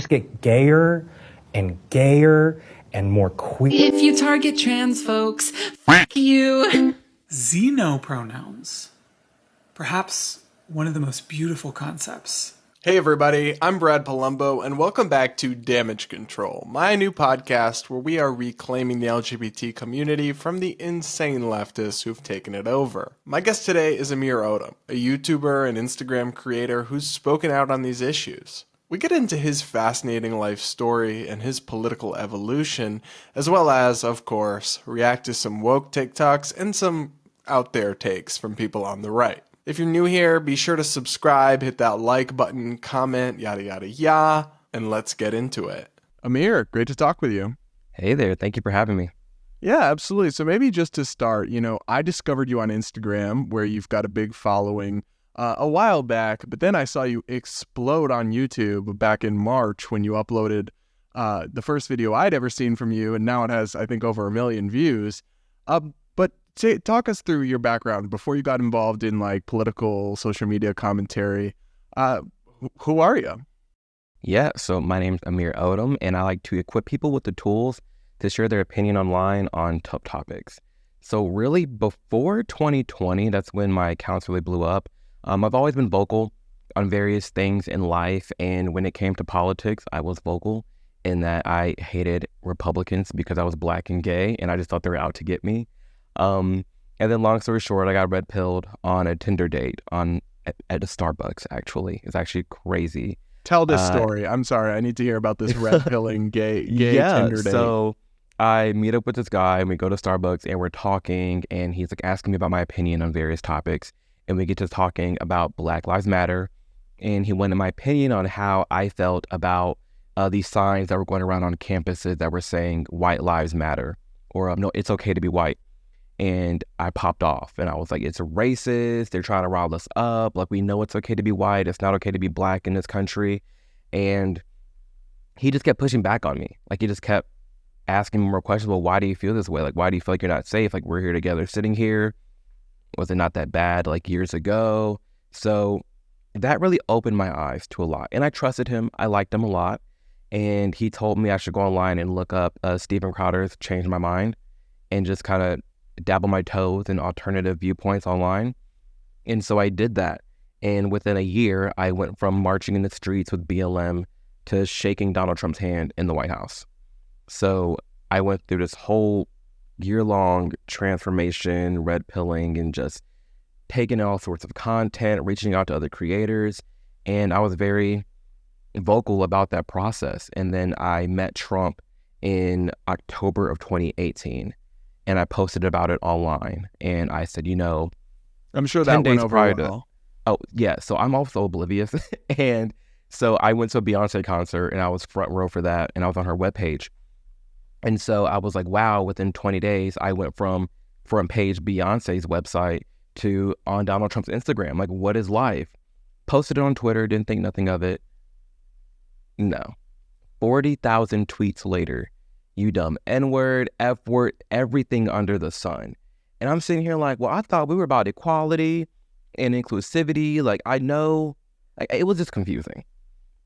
just get gayer and gayer and more queer. If you target trans folks, fuck you. Xenopronouns. Perhaps one of the most beautiful concepts. Hey everybody, I'm Brad Polumbo, and welcome back to Damage Control, my new podcast where we are reclaiming the LGBT community from the insane leftists who've taken it over. My guest today is Amir Odom, a YouTuber and Instagram creator who's spoken out on these issues. We get into his fascinating life story and his political evolution, as well as, of course, react to some woke TikToks and some out there takes from people on the right. If you're new here, be sure to subscribe, hit that like button, comment, yada yada yada, and let's get into it. Amir, great to talk with you. Hey there, thank you for having me. Yeah, absolutely. So maybe just to start, I discovered you on Instagram where you've got a big following a while back, but then I saw you explode on YouTube back in March when you uploaded the first video I'd ever seen from you, and now it has, I think, over 1 million views. But talk us through your background before you got involved in like political social media commentary. Who are you? Yeah, so my name's Amir Odom, and I like to equip people with the tools to share their opinion online on tough topics. So really, before 2020, that's when my accounts really blew up. I've always been vocal on various things in life, and when it came to politics, I was vocal in that I hated Republicans because I was black and gay, and I just thought they were out to get me. And then long story short, I got red pilled on a Tinder date at a Starbucks, actually. It's actually crazy. Tell this story. I'm sorry. I need to hear about this red pilling gay Tinder date. So I meet up with this guy and we go to Starbucks and we're talking and he's like asking me about my opinion on various topics. And we get to talking about Black Lives Matter. And he wanted my opinion on how I felt about these signs that were going around on campuses that were saying white lives matter or no, it's okay to be white. And I popped off and I was like, it's racist. They're trying to rile us up. Like, we know it's okay to be white. It's not okay to be black in this country. And he just kept pushing back on me. Like, he just kept asking me more questions. Well, why do you feel this way? Like, why do you feel like you're not safe? Like, we're here together sitting here. Was it not that bad like years ago? So that really opened my eyes to a lot. And I trusted him. I liked him a lot. And he told me I should go online and look up Steven Crowder's Change My Mind and just kind of dabble my toes in alternative viewpoints online. And so I did that. And within a year, I went from marching in the streets with BLM to shaking Donald Trump's hand in the White House. So I went through this whole year-long transformation, red pilling, and just taking all sorts of content, reaching out to other creators. And I was very vocal about that process. And then I met Trump in October of 2018. And I posted about it online. And I said, I'm sure that went over well. Oh, yeah. So I'm also oblivious. And so I went to a Beyonce concert and I was front row for that. And I was on her webpage. And so I was like, wow, within 20 days, I went from front page Beyonce's website to on Donald Trump's Instagram. Like, what is life? Posted it on Twitter, didn't think nothing of it. No. 40,000 tweets later. You dumb N-word, F-word, everything under the sun. And I'm sitting here like, well, I thought we were about equality and inclusivity. Like, I know, like, it was just confusing.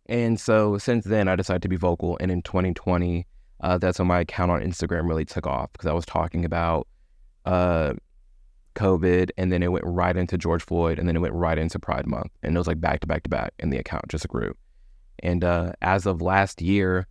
And so since then, I decided to be vocal. And in 2020, that's when my account on Instagram really took off because I was talking about COVID, and then it went right into George Floyd, and then it went right into Pride Month. And it was like back to back to back, and the account just grew. And as of last year,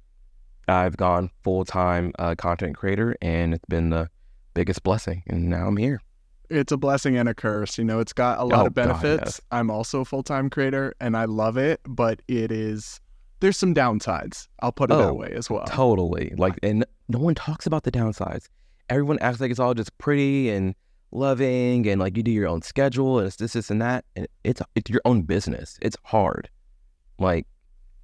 I've gone full-time content creator, and it's been the biggest blessing. And now I'm here. It's a blessing and a curse. It's got a lot of benefits. God, yes. I'm also a full-time creator, and I love it, but there's some downsides. I'll put it that way as well. Totally. Like, and no one talks about the downsides. Everyone acts like it's all just pretty and loving, and like you do your own schedule, and it's this, and that. And it's your own business. It's hard. Like,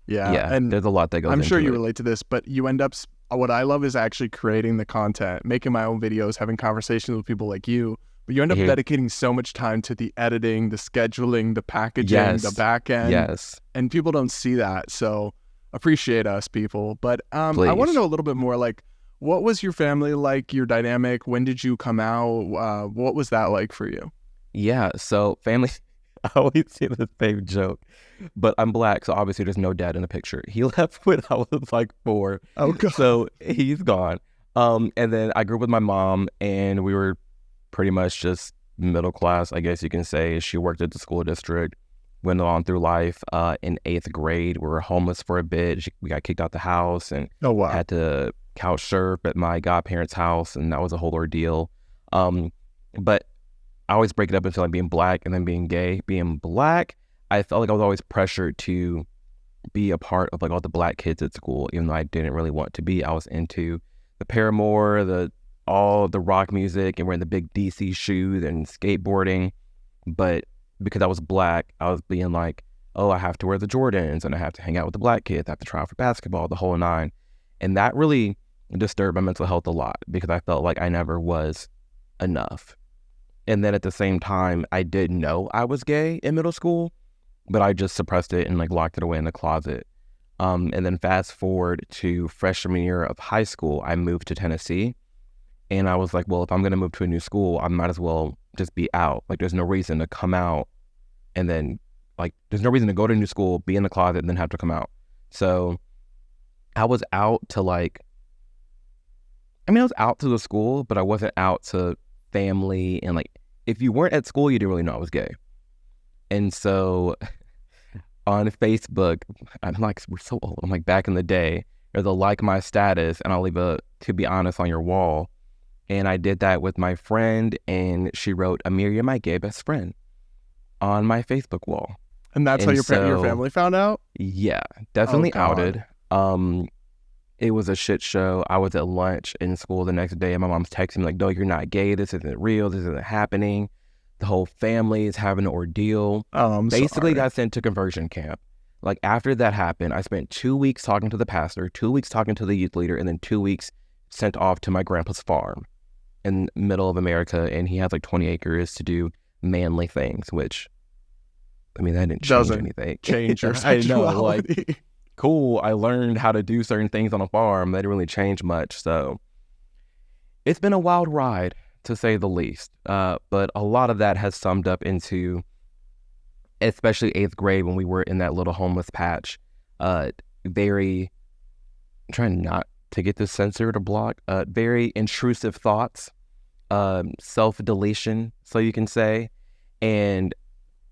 yeah, and there's a lot that goes into it. I'm sure you relate to this, but you end up, what I love is actually creating the content, making my own videos, having conversations with people like you, but you end up dedicating so much time to the editing, the scheduling, the packaging, the back end. Yes. And people don't see that, so appreciate us, people. But I want to know a little bit more, like, what was your family like, your dynamic? When did you come out? What was that like for you? Yeah, so family, I always say the same joke, but I'm black, so obviously there's no dad in the picture. He left when I was like 4. Oh, God. So he's gone. And then I grew up with my mom, and we were pretty much just middle class, I guess you can say. She worked at the school district, went on through life. In 8th grade, we were homeless for a bit. We got kicked out the house and Oh, wow. had to couch surf at my godparents' house, and that was a whole ordeal. But I always break it up into like being black and then being gay. Being black, I felt like I was always pressured to be a part of like all the black kids at school, even though I didn't really want to be. I was into the Paramore, all the rock music, and wearing the big DC shoes and skateboarding. But because I was black, I was being like, oh, I have to wear the Jordans and I have to hang out with the black kids. I have to try out for basketball, the whole 9. And that really disturbed my mental health a lot because I felt like I never was enough. And then at the same time, I didn't know I was gay in middle school, but I just suppressed it and like locked it away in the closet. And then fast forward to freshman year of high school, I moved to Tennessee. And I was like, well, if I'm going to move to a new school, I might as well just be out. Like, there's no reason to come out and then, like, there's no reason to go to a new school, be in the closet, and then have to come out. So I was out to I was out to the school, but I wasn't out to family. And like, if you weren't at school, you didn't really know I was gay. And so on Facebook, I'm like, we're so old. I'm like, back in the day, there's a like my status, and I'll leave a to be honest on your wall. And I did that with my friend, and she wrote, Amir, you're my gay best friend on my Facebook wall. And that's how your family found out? Yeah, definitely Oh, God. outed. It was a shit show. I was at lunch in school the next day, and my mom's texting me like, no, you're not gay. This isn't real. This isn't happening. The whole family is having an ordeal. Oh, I'm Basically sorry. got sent to conversion camp. Like, after that happened, I spent 2 weeks talking to the pastor, 2 weeks talking to the youth leader, and then 2 weeks sent off to my grandpa's farm in the middle of America. And he has like 20 acres to do manly things, which, I mean, that didn't change Doesn't anything. change your I know, like, sexuality. cool, I learned how to do certain things on a farm. That didn't really change much. So it's been a wild ride, to say the least. But a lot of that has summed up into, especially 8th grade when we were in that little homeless patch, very, I'm trying not to get this censored or blocked, very intrusive thoughts, self-deletion, so you can say. And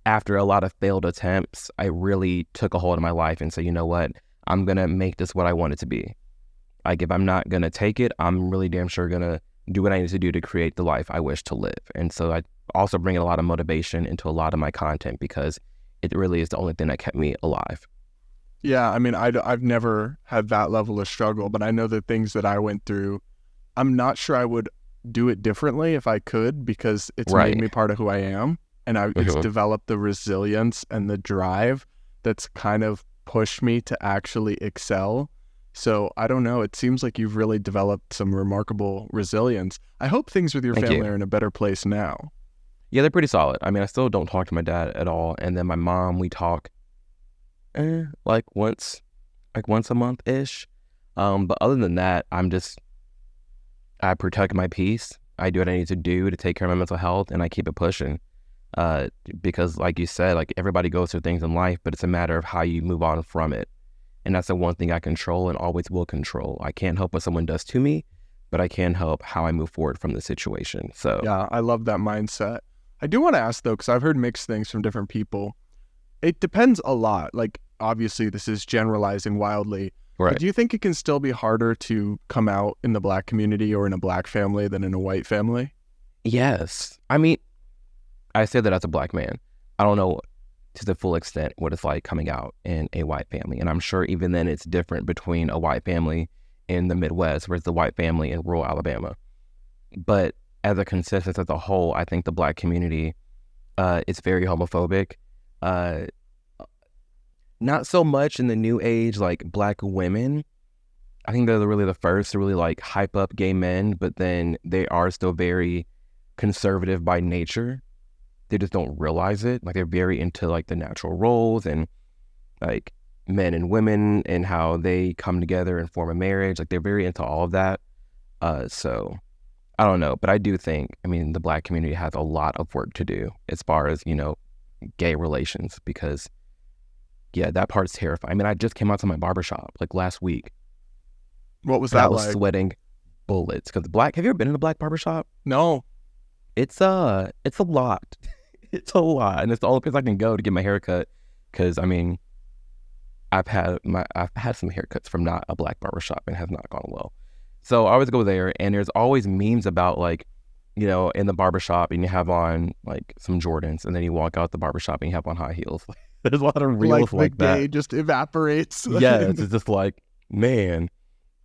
after a lot of failed attempts, I really took a hold of my life and said, you know what, I'm going to make this what I want it to be. Like, if I'm not going to take it, I'm really damn sure going to do what I need to do to create the life I wish to live. And so I also bring a lot of motivation into a lot of my content because it really is the only thing that kept me alive. Yeah, I mean, I've never had that level of struggle, but I know the things that I went through, I'm not sure I would do it differently if I could, because it's Right. made me part of who I am. And it's developed the resilience and the drive that's kind of pushed me to actually excel. So I don't know. It seems like you've really developed some remarkable resilience. I hope things with your Thank family you. are in a better place now. Yeah, they're pretty solid. I mean, I still don't talk to my dad at all. And then my mom, we talk like once a month-ish. But other than that, I protect my peace. I do what I need to do to take care of my mental health, and I keep it pushing. Because like you said, like, everybody goes through things in life, but it's a matter of how you move on from it. And that's the one thing I control and always will control. I can't help what someone does to me, but I can help how I move forward from the situation. So Yeah, I love that mindset. I do want to ask, though, because I've heard mixed things from different people. It depends a lot. Like, obviously, this is generalizing wildly. right. But do you think it can still be harder to come out in the Black community or in a Black family than in a white family? Yes. I mean, I say that as a Black man. I don't know to the full extent what it's like coming out in a white family. And I'm sure even then it's different between a white family in the Midwest versus the white family in rural Alabama. But as a consensus as a whole, I think the Black community is very homophobic. Not so much in the new age, like Black women. I think they're really the first to really like hype up gay men, but then they are still very conservative by nature. They just don't realize it. Like, they're very into like the natural roles and like men and women and how they come together and form a marriage. Like, they're very into all of that. So I don't know, but I do think, I mean, the Black community has a lot of work to do as far as, gay relations because, yeah, that part's terrifying. I mean, I just came out to my barbershop like last week. What was And I that was like? sweating bullets because have you ever been in a black barbershop? No. It's a lot. It's a lot, and it's the only place I can go to get my hair cut. Because I mean, I've had some haircuts from not a black barbershop and has not gone well. So I always go there, and there's always memes about like, you know, in the barbershop, and you have on like some Jordans, and then you walk out the barbershop and you have on high heels. There's a lot of reels like the that. gay just evaporates. Yes, it's just like, man.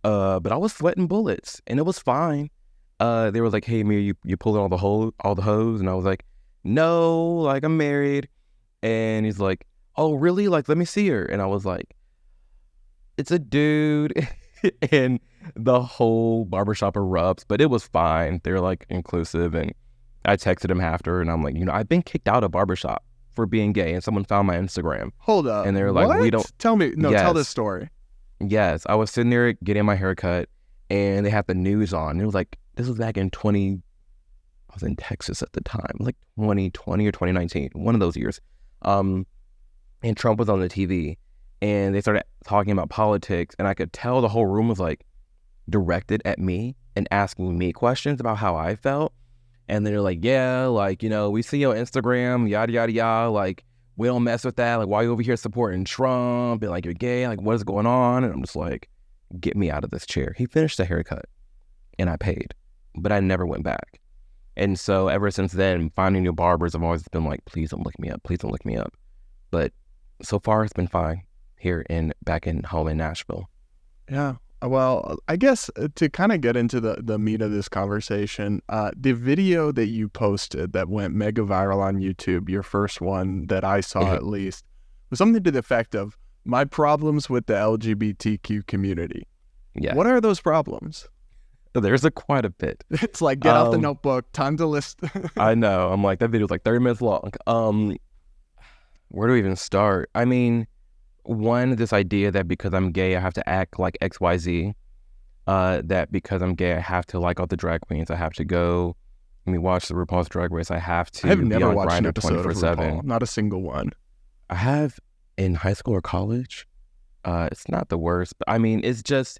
But I was sweating bullets, and it was fine. They were like, "Hey, Amir, you pulling all the hose?" And I was like, "No, like I'm married." And he's like, "Oh, really? Like, let me see her." And I was like, "It's a dude." And the whole barbershop erupts, but it was fine. They're like inclusive, and I texted him after, and I'm like, I've been kicked out of barbershop for being gay, and someone found my Instagram. Hold up. And they were like, what? "We don't." Tell me. No, tell Yes. this story. Yes, I was sitting there getting my hair cut, and they had the news on. It was like, this was back in I was in Texas at the time, like 2020 or 2019, one of those years. And Trump was on the TV, and they started talking about politics, and I could tell the whole room was like directed at me and asking me questions about how I felt. And they're like, "Yeah, like, we see your Instagram, yada, yada, yada, like, we don't mess with that. Like, why are you over here supporting Trump? And like, you're gay. Like, what is going on?" And I'm just like, get me out of this chair. He finished the haircut, and I paid, but I never went back. And so ever since then, finding new barbers, I've always been like, please don't look me up. Please don't look me up. But so far, it's been fine here back in home in Nashville. Yeah. Well, I guess to kind of get into the meat of this conversation, the video that you posted that went mega viral on YouTube, your first one that I saw at least, was something to the effect of my problems with the LGBTQ community. Yeah. What are those problems? There's quite a bit. It's like, get out the notebook, time to list. I know. I'm like, that video's like 30 minutes long. Where do we even start? I mean, one, this idea that because I'm gay, I have to act like XYZ. That because I'm gay, I have to like all the drag queens. I have to go, watch the RuPaul's Drag Race. I have to I have be never on watched an Grindr episode of 24/7. RuPaul. Not a single one. I have in high school or college. It's not the worst, but I mean, it's just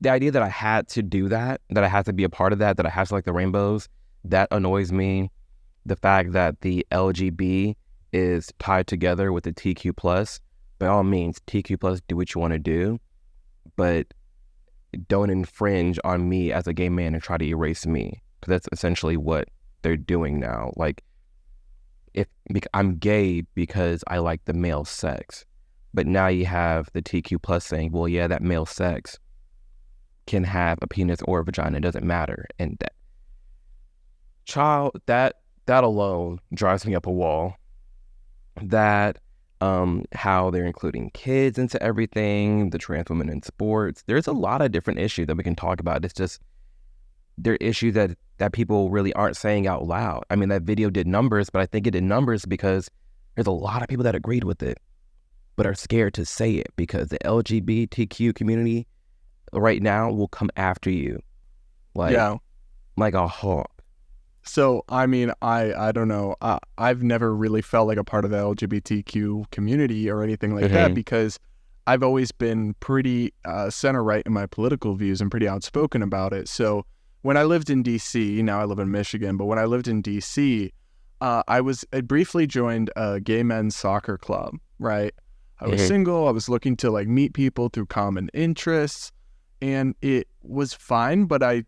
the idea that I had to do that I had to be a part of that I have to like the rainbows, that annoys me. The fact that the LGB is tied together with the TQ plus, by all means, TQ plus, do what you want to do, but don't infringe on me as a gay man and try to erase me, because that's essentially what they're doing now. Like, I'm gay because I like the male sex, but now you have the TQ plus saying, well, yeah, that male sex can have a penis or a vagina, it doesn't matter. And that alone drives me up a wall. That how they're including kids into everything, the trans women in sports. There's a lot of different issues that we can talk about. It's just, they're issues that people really aren't saying out loud. I mean, that video did numbers, but I think it did numbers because there's a lot of people that agreed with it, but are scared to say it because the LGBTQ community right now will come after you like a hawk. So, I mean, I don't know. I've never really felt like a part of the LGBTQ community or anything like that, because I've always been pretty center-right in my political views and pretty outspoken about it. So when I lived in D.C., now I live in Michigan, but when I lived in D.C., I briefly joined a gay men's soccer club, right? I was single. I was looking to like meet people through common interests. And it was fine, but I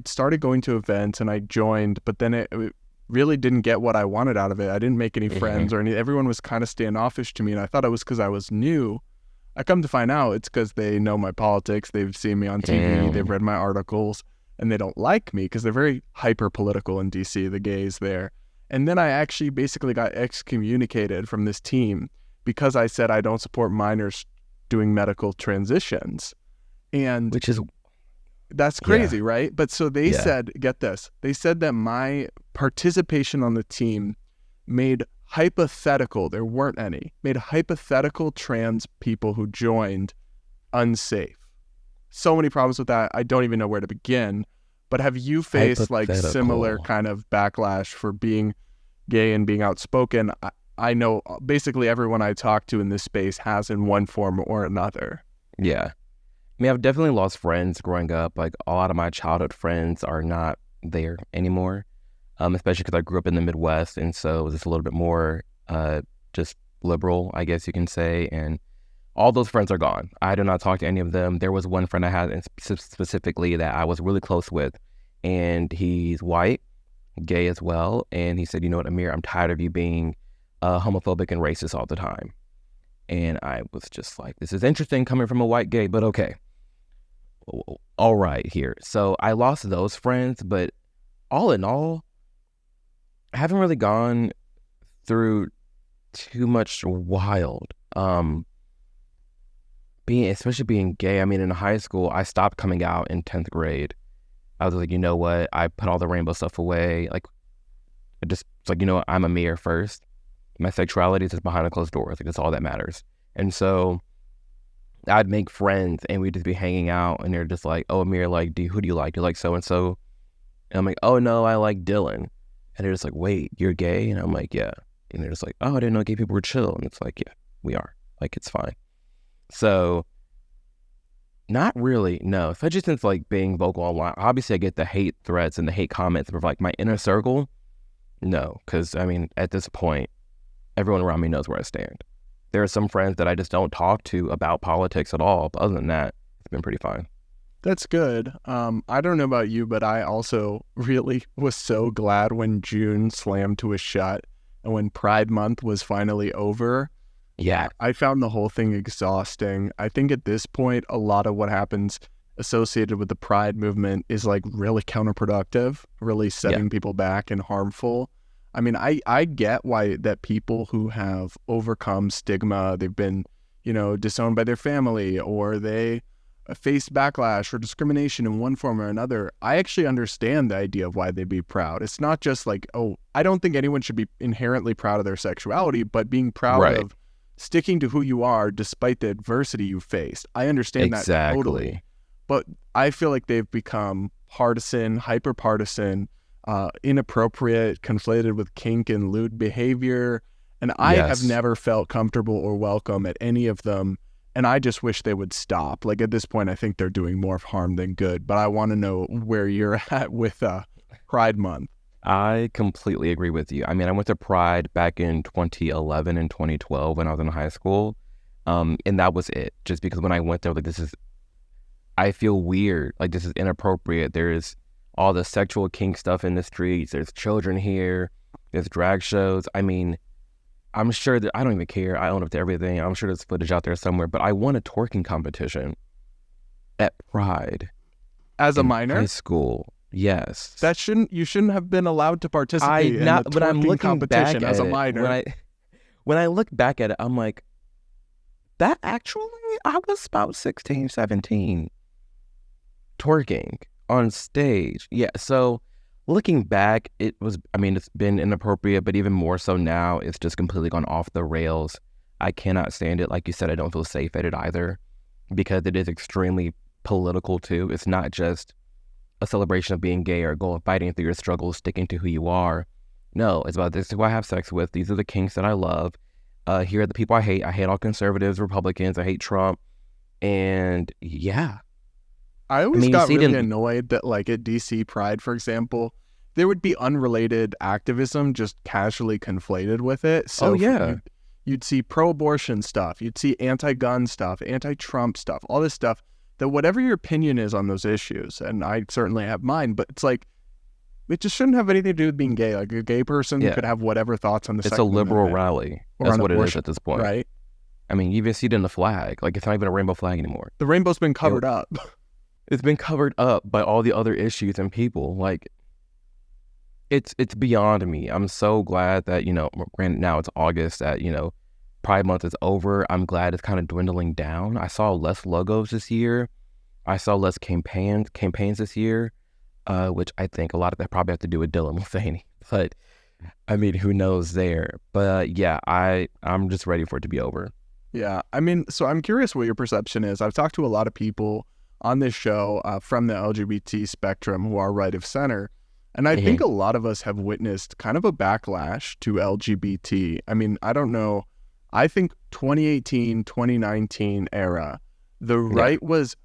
started going to events and I joined, but then it really didn't get what I wanted out of it. I didn't make any friends or everyone was kind of standoffish to me, and I thought it was because I was new. I come to find out it's because they know my politics, they've seen me on TV, they've read my articles, and they don't like me because they're very hyper political in DC, the gays there. And then I actually basically got excommunicated from this team because I said I don't support minors doing medical transitions. And which is, that's crazy, right? But so they said, get this, they said that my participation on the team made hypothetical, there weren't any, made hypothetical trans people who joined unsafe. So many problems with that. I don't even know where to begin. But have you faced like similar kind of backlash for being gay and being outspoken? I know basically everyone I talk to in this space has in one form or another. Yeah. I mean, I've definitely lost friends growing up. Like, a lot of my childhood friends are not there anymore, especially because I grew up in the Midwest, and so it was just a little bit more just liberal, I guess you can say, and all those friends are gone. I do not talk to any of them. There was one friend I had specifically that I was really close with, and he's white, gay as well, and he said, you know what, Amir, I'm tired of you being homophobic and racist all the time. And I was just like, this is interesting coming from a white gay, but okay. All right here. So I lost those friends, but all in all, I haven't really gone through too much wild. Especially being gay. I mean, in high school, I stopped coming out in 10th grade. I was like, you know what? I put all the rainbow stuff away. Like, it's like, you know what? I'm Amir first. My sexuality is just behind a closed door. Like, that's all that matters. And so I'd make friends and we'd just be hanging out and they're just like, oh, Amir, like, who do you like? You like so-and-so? And I'm like, oh, no, I like Dylan. And they're just like, wait, you're gay? And I'm like, yeah. And they're just like, oh, I didn't know gay people were chill. And it's like, yeah, we are. Like, it's fine. So not really, no. Especially since, like, being vocal online. Obviously, I get the hate threats and the hate comments, but, like, my inner circle, no. Because, I mean, at this point, everyone around me knows where I stand. There are some friends that I just don't talk to about politics at all. But other than that, it's been pretty fine. That's good. I don't know about you, but I also really was so glad when June slammed to a shut and when Pride Month was finally over. Yeah. I found the whole thing exhausting. I think at this point, a lot of what happens associated with the Pride movement is like really counterproductive, really setting people back and harmful. I mean, I get why that people who have overcome stigma, they've been, you know, disowned by their family, or they face backlash or discrimination in one form or another. I actually understand the idea of why they'd be proud. It's not just like, oh, I don't think anyone should be inherently proud of their sexuality, but being proud of sticking to who you are despite the adversity you faced. I understand that totally. But I feel like they've become partisan, hyper-partisan, inappropriate, conflated with kink and lewd behavior. And I have never felt comfortable or welcome at any of them. And I just wish they would stop. Like, at this point, I think they're doing more harm than good. But I want to know where you're at with Pride Month. I completely agree with you. I mean, I went to Pride back in 2011 and 2012 when I was in high school. And that was it. Just because when I went there, like, I feel weird. Like, this is inappropriate. There's all the sexual kink stuff in the streets. There's children here. There's drag shows. I mean, I'm sure that I don't even care. I own up to everything. I'm sure there's footage out there somewhere. But I won a twerking competition at Pride. As a minor? High school. Yes. You shouldn't have been allowed to participate in the twerking competition as a minor. When I look back at it, I'm like, that actually, I was about 16, 17. Twerking on stage. Yeah, so looking back, it's been inappropriate, but even more so now, it's just completely gone off the rails. I cannot stand it. Like you said, I don't feel safe at it either, because it is extremely political too. It's not just a celebration of being gay or going fighting through your struggles, sticking to who you are. No, it's about, this is who I have sex with. These are the kinks that I love. Here are the people I hate. I hate all conservatives, Republicans. I hate Trump. And yeah. I always got really annoyed that, like, at DC Pride, for example, there would be unrelated activism just casually conflated with it. So you'd see pro-abortion stuff. You'd see anti-gun stuff, anti-Trump stuff, all this stuff. That whatever your opinion is on those issues, and I certainly have mine, but it's like, it just shouldn't have anything to do with being gay. Like, a gay person could have whatever thoughts on the It's a liberal rally. That's what it is at this point. Right? I mean, you even see it in the flag. Like, it's not even a rainbow flag anymore. The rainbow's been covered up. It's been covered up by all the other issues and people. Like, it's beyond me. I'm so glad that, you know, granted now it's August, that, you know, Pride Month is over. I'm glad it's kind of dwindling down. I saw less logos this year. I saw less campaigns this year, which I think a lot of that probably have to do with Dylan Mulvaney. But, I mean, who knows there? But, yeah, I'm just ready for it to be over. Yeah, I mean, so I'm curious what your perception is. I've talked to a lot of people on this show from the LGBT spectrum who are right of center, And I think a lot of us have witnessed kind of a backlash to LGBT. I mean, I don't know. I think 2018, 2019 era, the right was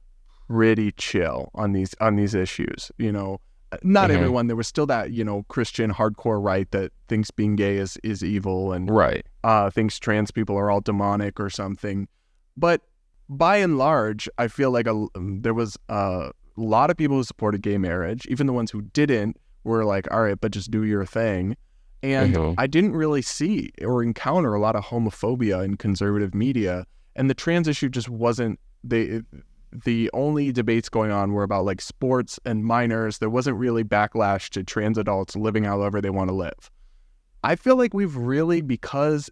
pretty chill on these issues. You know, not everyone. There was still that, you know, Christian hardcore right that thinks being gay is evil and thinks trans people are all demonic or something. But by and large, I feel like there was a lot of people who supported gay marriage. Even the ones who didn't were like, all right, but just do your thing. And I didn't really see or encounter a lot of homophobia in conservative media. And the trans issue just wasn't, the only debates going on were about like sports and minors. There wasn't really backlash to trans adults living however they want to live. I feel like we've really,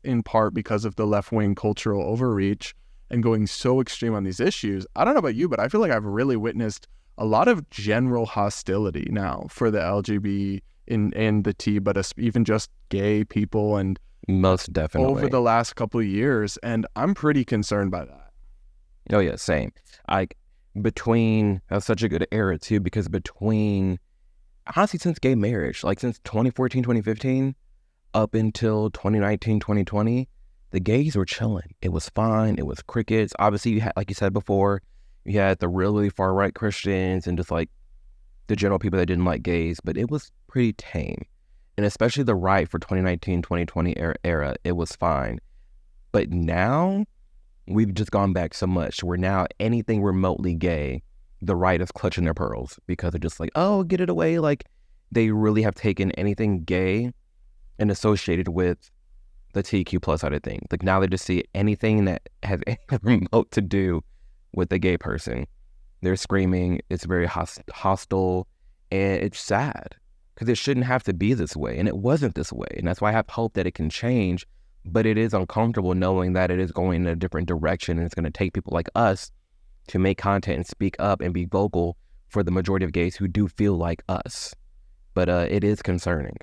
in part because of the left-wing cultural overreach and going so extreme on these issues, I don't know about you, but I feel like I've really witnessed a lot of general hostility now for the LGBT and the T, but even just gay people, and most definitely over the last couple of years. And I'm pretty concerned by that. Oh yeah, same. That's such a good era too, because honestly, since gay marriage, like since 2014, 2015, up until 2019, 2020, the gays were chilling. It was fine. It was crickets. Obviously, you had, like you said before, you had the really far right Christians and just like the general people that didn't like gays, but it was pretty tame. And especially the right for 2019, 2020 era, it was fine. But now we've just gone back so much where now anything remotely gay, the right is clutching their pearls because they're just like, oh, get it away. Like they really have taken anything gay and associated with the TQ plus side of things. Like now they just see anything that has any remote to do with the gay person, they're screaming. It's very hostile, and it's sad because it shouldn't have to be this way, and it wasn't this way. And that's why I have hope that it can change, but it is uncomfortable knowing that it is going in a different direction, and it's going to take people like us to make content and speak up and be vocal for the majority of gays who do feel like us. But it is concerning.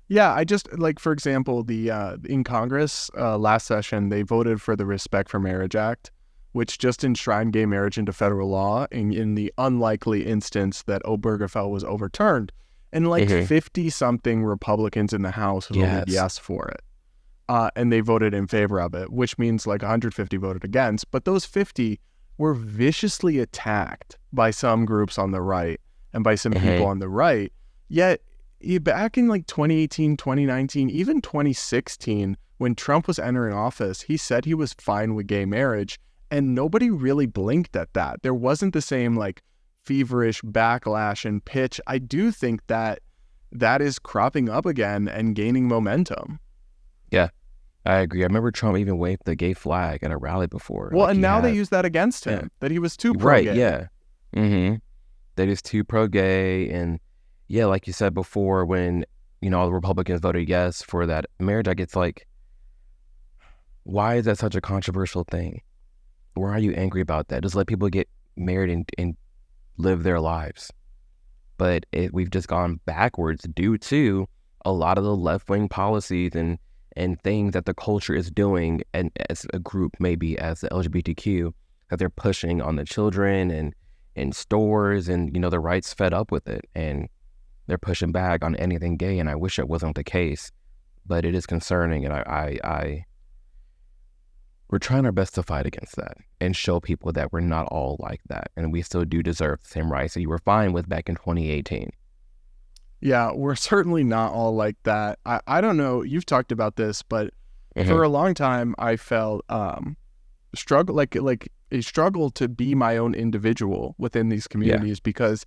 Yeah, I just, like, for example, in Congress last session, they voted for the Respect for Marriage Act, which just enshrined gay marriage into federal law in the unlikely instance that Obergefell was overturned. And 50-something Republicans in the House voted yes for it. And they voted in favor of it, which means like 150 voted against. But those 50 were viciously attacked by some groups on the right and by some people on the right. Yet, back in like 2018, 2019, even 2016, when Trump was entering office, he said he was fine with gay marriage. And nobody really blinked at that. There wasn't the same like feverish backlash and pitch. I do think that is cropping up again and gaining momentum. Yeah, I agree. I remember Trump even waved the gay flag at a rally before. Well, like, and now they use that against him, that he was too pro-gay. Right, yeah. That he's too pro-gay. And yeah, like you said before, when, you know, all the Republicans voted yes for that marriage, I get like, why is that such a controversial thing? Why are you angry about that? Just let people get married and live their lives. But we've just gone backwards due to a lot of the left-wing policies and things that the culture is doing, and as a group, maybe as the LGBTQ, that they're pushing on the children and in stores, and, you know, the right's fed up with it, and they're pushing back on anything gay, and I wish it wasn't the case, but it is concerning, and we're trying our best to fight against that and show people that we're not all like that, and we still do deserve the same rights that you were fine with back in 2018. Yeah, we're certainly not all like that. I don't know, you've talked about this, but for a long time I felt struggle to be my own individual within these communities, because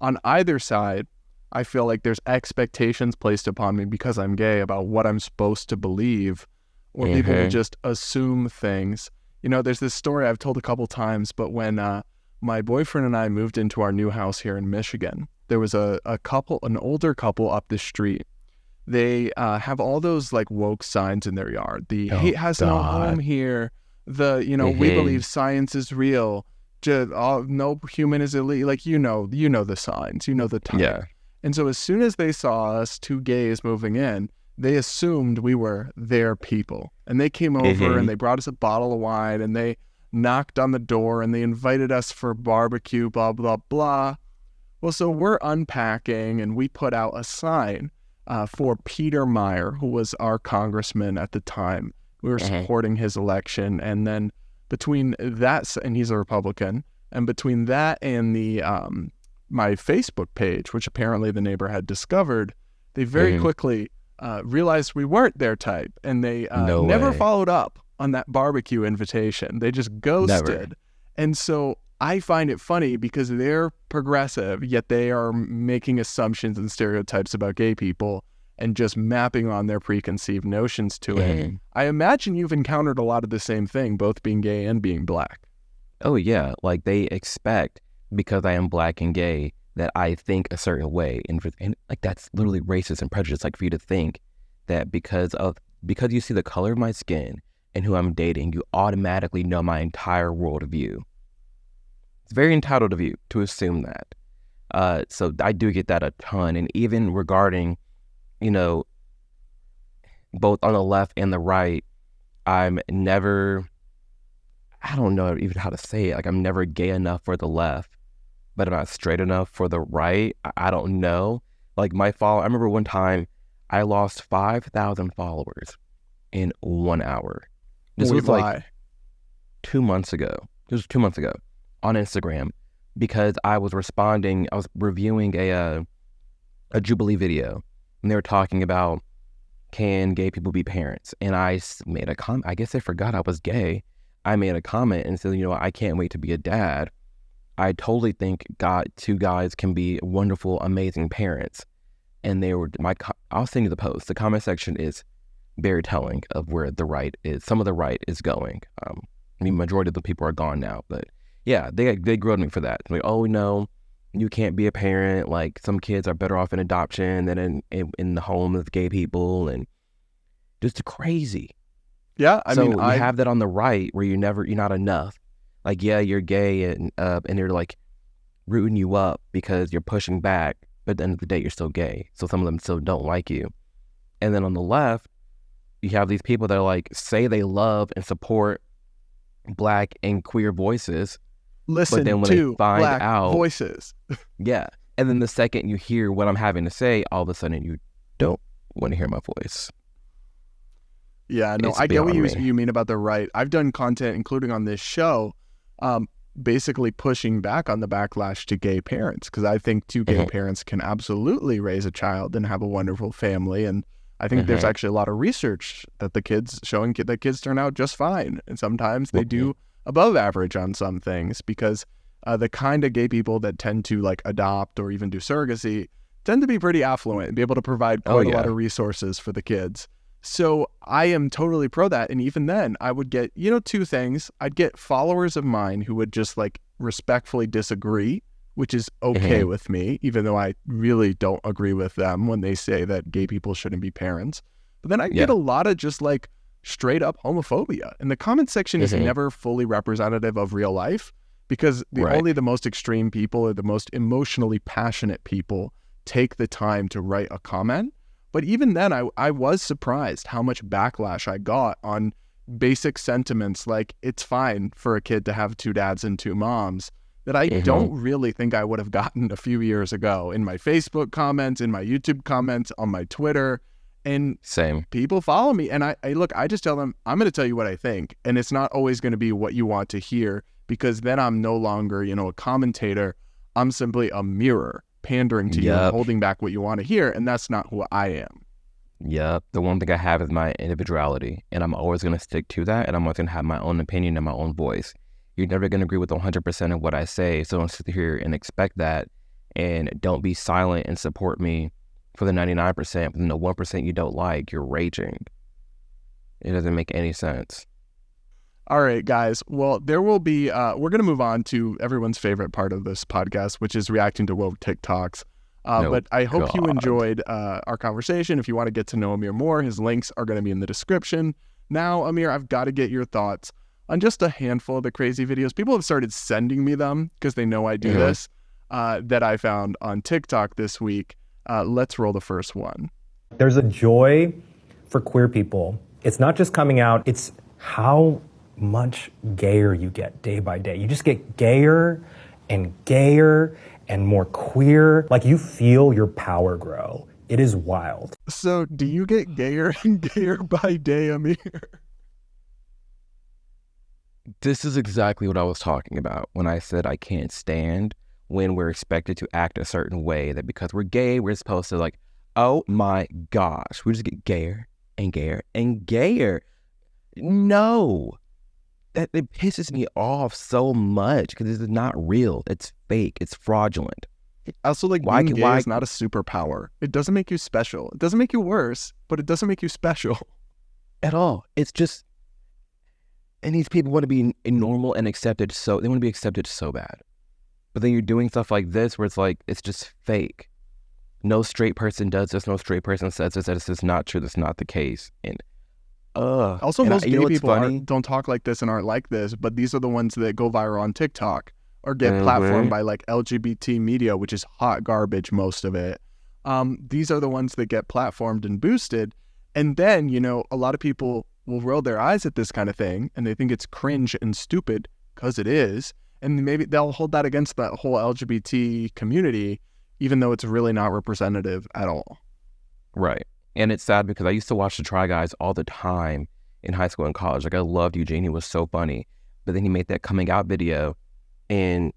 on either side, I feel like there's expectations placed upon me because I'm gay about what I'm supposed to believe, or people will just assume things. You know, there's this story I've told a couple times, but when my boyfriend and I moved into our new house here in Michigan, there was an older couple up the street. They have all those like woke signs in their yard. The hate has no home here. The, you know, we believe science is real. No human is elite. Like, you know the signs, you know the type. Yeah. And so as soon as they saw us, two gays moving in, they assumed we were their people. And they came over and they brought us a bottle of wine, and they knocked on the door and they invited us for barbecue, blah, blah, blah. Well, so we're unpacking, and we put out a sign for Peter Meyer, who was our congressman at the time. We were supporting his election, and then between that, and he's a Republican, and between that and the my Facebook page, which apparently the neighbor had discovered, they very quickly realized we weren't their type, and they never followed up on that barbecue invitation. They just ghosted. Never. And so I find it funny because they're progressive, yet they are making assumptions and stereotypes about gay people and just mapping on their preconceived notions to it. I imagine you've encountered a lot of the same thing, both being gay and being black. Oh, yeah. Like, they expect, because I am black and gay, that I think a certain way. And like, that's literally racist and prejudice. Like, for you to think that because you see the color of my skin and who I'm dating, you automatically know my entire worldview. It's very entitled of you to assume that. So I do get that a ton. And even regarding, both on the left and the right, I'm never, I don't know even how to say it. Like, I'm never gay enough for the left, but I'm not straight enough for the right. I don't know. Like, I remember one time I lost 5,000 followers in 1 hour. This was like 2 months ago. It was 2 months ago on Instagram, because I was reviewing a Jubilee video, and they were talking about, can gay people be parents? And I made a comment. I guess they forgot I was gay. I made a comment and said, I can't wait to be a dad. I totally think two guys can be wonderful, amazing parents. And I'll send you the post. The comment section is very telling of where the right is. Some of the right is going. Majority of the people are gone now, but yeah, they grilled me for that. Like, oh no, you can't be a parent. Like, some kids are better off in adoption than in the home of gay people, and just crazy. Yeah, you have that on the right where you're not enough. Like, yeah, you're gay, and they're like rooting you up because you're pushing back, but at the end of the day, you're still gay. So some of them still don't like you. And then on the left, you have these people that are like, say they love and support black and queer voices. Listen but then when to they find black out, voices. Yeah. And then the second you hear what I'm having to say, all of a sudden you don't want to hear my voice. Yeah, no, I get what you mean about the right. I've done content, including on this show, basically pushing back on the backlash to gay parents, because I think two gay parents can absolutely raise a child and have a wonderful family. And I think there's actually a lot of research that showing that kids turn out just fine. And sometimes they do above average on some things, because the kind of gay people that tend to like adopt or even do surrogacy tend to be pretty affluent and be able to provide quite a lot of resources for the kids. So I am totally pro that. And even then I would get, two things. I'd get followers of mine who would just like respectfully disagree, which is okay with me, even though I really don't agree with them when they say that gay people shouldn't be parents. But then I get a lot of just like straight up homophobia. And the comment section is never fully representative of real life, because only the most extreme people or the most emotionally passionate people take the time to write a comment. But even then, I was surprised how much backlash I got on basic sentiments like it's fine for a kid to have two dads and two moms, that I don't really think I would have gotten a few years ago in my Facebook comments, in my YouTube comments, on my Twitter. And same people follow me. And I just tell them, I'm going to tell you what I think. And it's not always going to be what you want to hear, because then I'm no longer, a commentator. I'm simply a mirror pandering to you and holding back what you want to hear. And that's not who I am. Yep. The one thing I have is my individuality, and I'm always going to stick to that. And I'm always going to have my own opinion and my own voice. You're never going to agree with 100% of what I say. So don't sit here and expect that. And don't be silent and support me for the 99%. But then the 1% you don't like, you're raging. It doesn't make any sense. All right, guys. Well, there will be, we're going to move on to everyone's favorite part of this podcast, which is reacting to woke TikToks. But I hope you enjoyed our conversation. If you want to get to know Amir more, his links are going to be in the description. Now, Amir, I've got to get your thoughts on just a handful of the crazy videos. People have started sending me them because they know I do this, that I found on TikTok this week. Let's roll the first one. There's a joy for queer people. It's not just coming out, it's how much gayer you get day by day. You just get gayer and gayer and more queer. Like, you feel your power grow. It is wild. So do you get gayer and gayer by day, Amir? This is exactly what I was talking about when I said I can't stand when we're expected to act a certain way, that because we're gay, we're supposed to like, oh my gosh, we just get gayer and gayer and gayer. No, that it pisses me off so much because this is not real. It's fake. It's fraudulent. Also, like, being gay is not a superpower. It doesn't make you special. It doesn't make you worse, but it doesn't make you special. At all. It's just, and these people want to be normal and accepted, so they want to be accepted so bad. But then you're doing stuff like this where it's like, it's just fake. No straight person does this. No straight person says this. This is not true. That's not the case. And also, most gay people don't talk like this and aren't like this, but these are the ones that go viral on TikTok or get platformed by like LGBT media, which is hot garbage, most of it. These are the ones that get platformed and boosted. And then, you know, a lot of people will roll their eyes at this kind of thing and they think it's cringe and stupid, because it is. And maybe they'll hold that against that whole LGBT community, even though it's really not representative at all. Right. And it's sad because I used to watch the Try Guys all the time in high school and college. Like, I loved Eugene. He was so funny. But then he made that coming out video. And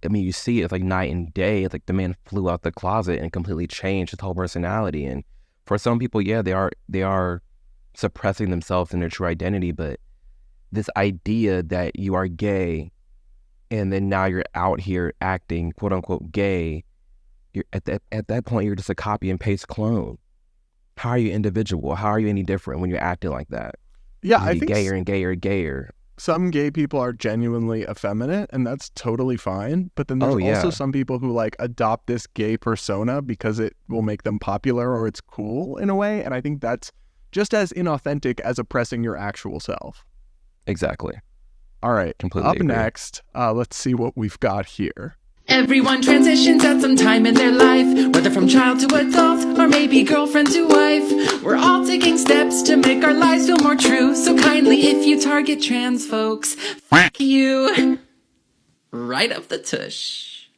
I mean, you see it's like night and day. It's like the man flew out the closet and completely changed his whole personality. And for some people, yeah, they are suppressing themselves and their true identity. But this idea that you are gay and then now you're out here acting quote unquote gay, you're at that point you're just a copy and paste clone. How are you individual? How are you any different when you're acting like that? Yeah, I think gayer and gayer and gayer. Some gay people are genuinely effeminate, and that's totally fine. But then there's also some people who like adopt this gay persona because it will make them popular or it's cool in a way. And I think that's just as inauthentic as oppressing your actual self. Exactly. All right. Completely Up agree. next, let's see what we've got here. Everyone transitions at some time in their life, whether from child to adult or maybe girlfriend to wife. We're all taking steps to make our lives feel more true. So kindly, if you target trans folks, fuck you. Right up the tush.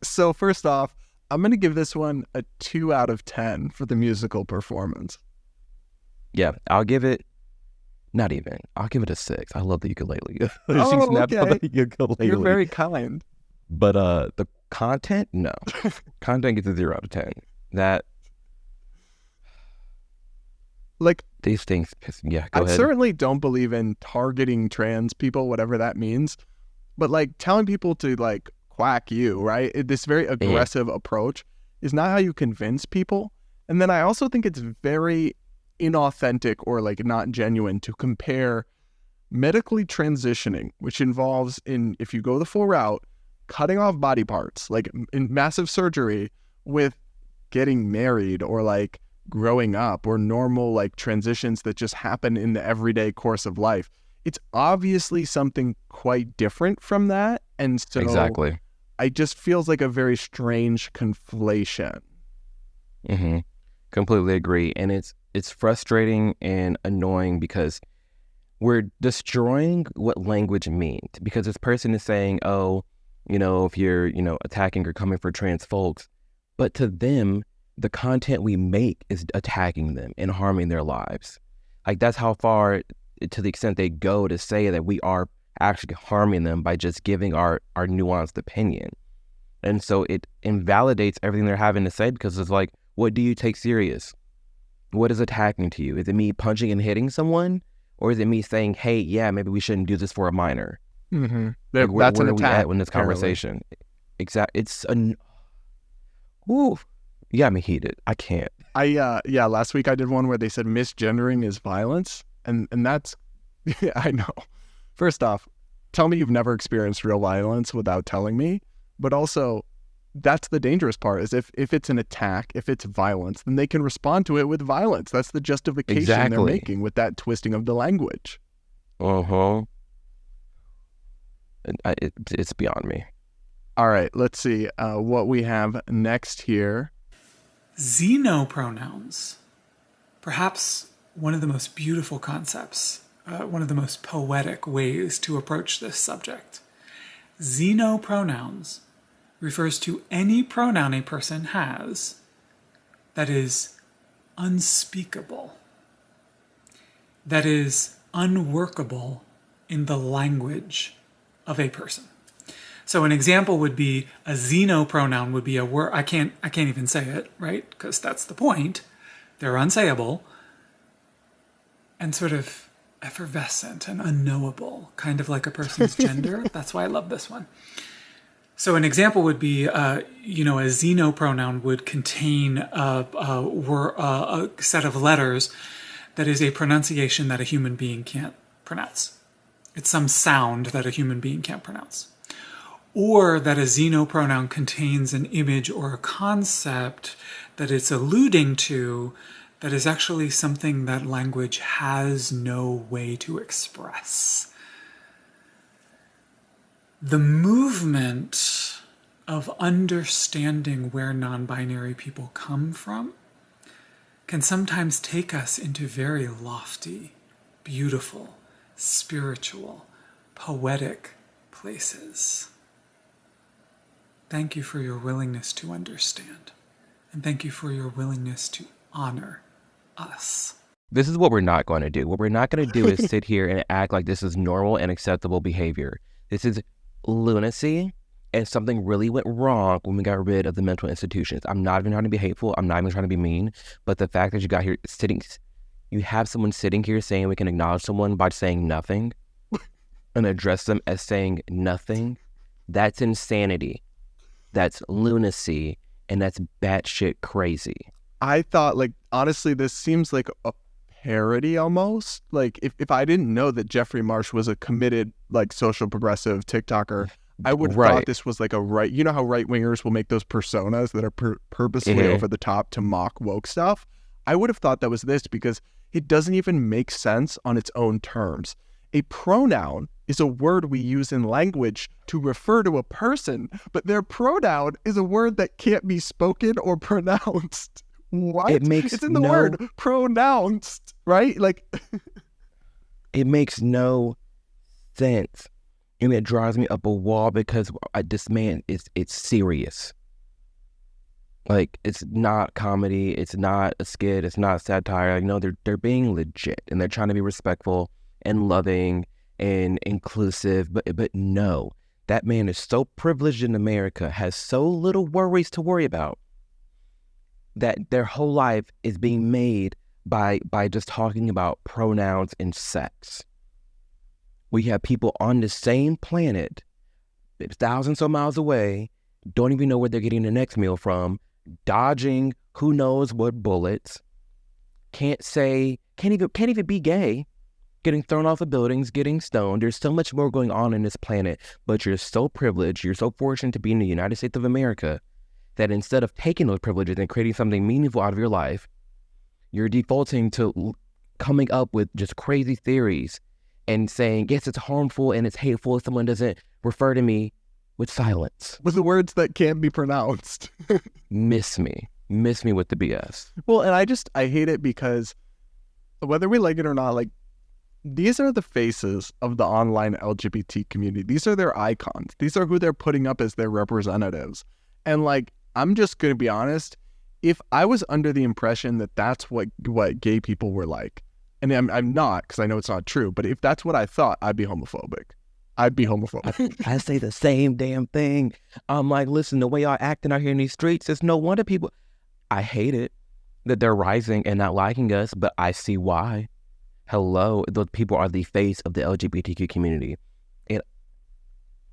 So first off, I'm going to give this one a 2 out of 10 for the musical performance. Yeah, I'll give it, not even, I'll give it a 6. I love the ukulele. Oh, She snapped okay. on the ukulele. You're very kind. But the content, no. Content gets a 0 out of 10. That, like, these things piss, yeah, go I ahead. certainly don't believe in targeting trans people, whatever that means. But like telling people to like quack you, right? This very aggressive approach is not how you convince people. And then I also think it's very inauthentic or like not genuine to compare medically transitioning, which involves if you go the full route, cutting off body parts, like in massive surgery, with getting married or like growing up or normal like transitions that just happen in the everyday course of life. It's obviously something quite different from that. And so Exactly. it just feels like a very strange conflation. Mm-hmm. Completely agree. And it's frustrating and annoying because we're destroying what language means. Because this person is saying, oh, you know, if you're, you know, attacking or coming for trans folks, but to them, the content we make is attacking them and harming their lives. Like, that's how far, to the extent they go to say that we are actually harming them by just giving our nuanced opinion. And so it invalidates everything they're having to say, because it's like, what do you take serious? What is attacking to you? Is it me punching and hitting someone? Or is it me saying, hey, yeah, maybe we shouldn't do this for a minor? Mm-hmm. Like, That's where an are we attack at in this apparently. conversation? Exactly. It's ooh, you got me heated. I can't. Last week I did one where they said misgendering is violence. And that's, yeah, I know. First off, tell me you've never experienced real violence without telling me. But also, that's the dangerous part, is if it's an attack, if it's violence, then they can respond to it with violence. That's the justification they're Exactly. making with that twisting of the language. Uh-huh. It's beyond me. All right, let's see what we have next here. Xenopronouns. Perhaps one of the most beautiful concepts, one of the most poetic ways to approach this subject. Xenopronouns refers to any pronoun a person has that is unspeakable, that is unworkable in the language of a person. So an example would be a xenopronoun would be a word, I can't even say it, right? Because that's the point. They're unsayable and sort of effervescent and unknowable, kind of like a person's gender. That's why I love this one. So an example would be, a xenopronoun would contain a set of letters that is a pronunciation that a human being can't pronounce. It's some sound that a human being can't pronounce. Or that a xenopronoun contains an image or a concept that it's alluding to that is actually something that language has no way to express. The movement of understanding where non-binary people come from can sometimes take us into very lofty, beautiful, spiritual, poetic places. Thank you for your willingness to understand. And thank you for your willingness to honor us. This is what we're not going to do. What we're not going to do is sit here and act like this is normal and acceptable behavior. This is lunacy, and something really went wrong when we got rid of the mental institutions. I'm not even trying to be hateful. I'm not even trying to be mean. But the fact that you have someone sitting here saying we can acknowledge someone by saying nothing and address them as saying nothing, that's insanity. That's lunacy, and that's batshit crazy. I thought, honestly, this seems like a parody almost. Like, if I didn't know that Jeffrey Marsh was a committed, social progressive TikToker, I would have thought this was like a right... You know how right-wingers will make those personas that are purposely over the top to mock woke stuff? I would have thought that was this because it doesn't even make sense on its own terms. A pronoun is a word we use in language to refer to a person, but their pronoun is a word that can't be spoken or pronounced. What? It's in the word pronounced, right? It makes no sense. And it drives me up a wall because this man it's serious. It's not comedy, it's not a skit, it's not satire. They're being legit and they're trying to be respectful and loving and inclusive, but no, that man is so privileged in America, has so little worries to worry about, that their whole life is being made by just talking about pronouns and sex. We have people on the same planet, thousands of miles away, don't even know where they're getting the next meal from, dodging who knows what bullets, can't even be gay, getting thrown off of buildings, getting stoned. There's so much more going on in this planet, but you're so privileged, you're so fortunate to be in the United States of America, that instead of taking those privileges and creating something meaningful out of your life, you're defaulting to coming up with just crazy theories and saying, yes, it's harmful and it's hateful if someone doesn't refer to me with silence. With the words that can't be pronounced. Miss me with the BS. Well, and I hate it because whether we like it or not, these are the faces of the online LGBT community. These are their icons. These are who they're putting up as their representatives. And I'm just going to be honest, if I was under the impression that that's what gay people were like, and I'm not, because I know it's not true, but if that's what I thought, I'd be homophobic. I say the same damn thing. I'm like, listen, the way y'all acting out here in these streets, it's no wonder people... I hate it that they're rising and not liking us, but I see why. Hello, those people are the face of the LGBTQ community. And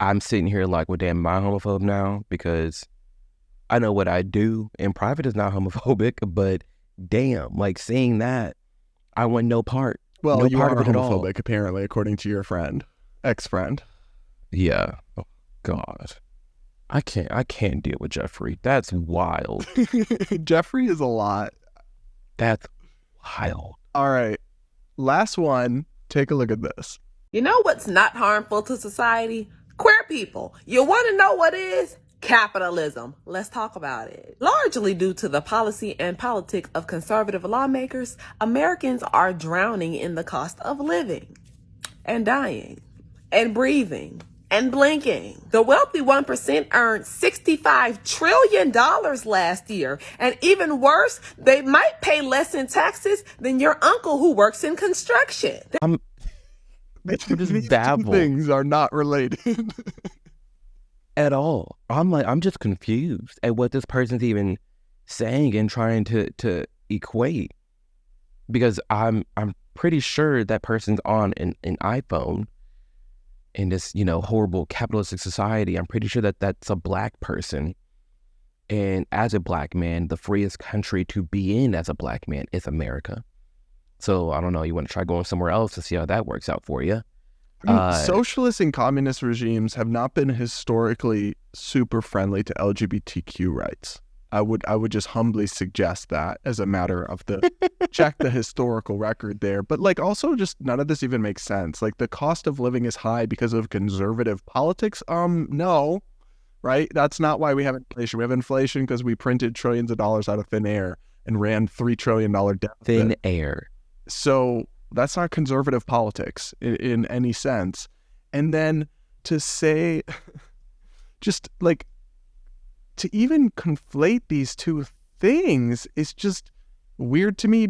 I'm sitting here well, damn, am I homophobe now? Because I know what I do in private is not homophobic, but damn, seeing that, I want no part. Well, no you part are of it homophobic, apparently, according to your ex-friend. Yeah. Oh, God. I can't deal with Jeffrey. That's wild. Jeffrey is a lot. That's wild. All right. Last one. Take a look at this. You know what's not harmful to society? Queer people. You want to know what is? Capitalism. Let's talk about it. Largely due to the policy and politics of conservative lawmakers, Americans are drowning in the cost of living and dying and breathing and blinking. The wealthy 1% earned $65 trillion last year. And even worse, they might pay less in taxes than your uncle who works in construction. These just two babble. things are not related. At all. I'm just confused at what this person's even saying and trying to equate. Because I'm pretty sure that person's on an iPhone in this, horrible capitalistic society. I'm pretty sure that that's a black person. And as a black man, the freest country to be in as a black man is America. So I don't know, you want to try going somewhere else to see how that works out for you. Socialist and communist regimes have not been historically super friendly to LGBTQ rights. I would just humbly suggest that as a matter of the check the historical record there. But like also just none of this even makes sense. Like the cost of living is high because of conservative politics. No, right? That's not why we have inflation. We have inflation because we printed trillions of dollars out of thin air and ran $3 trillion deficit. Thin air. So that's not conservative politics in any sense. And then to say, just like, to even conflate these two things is just weird to me.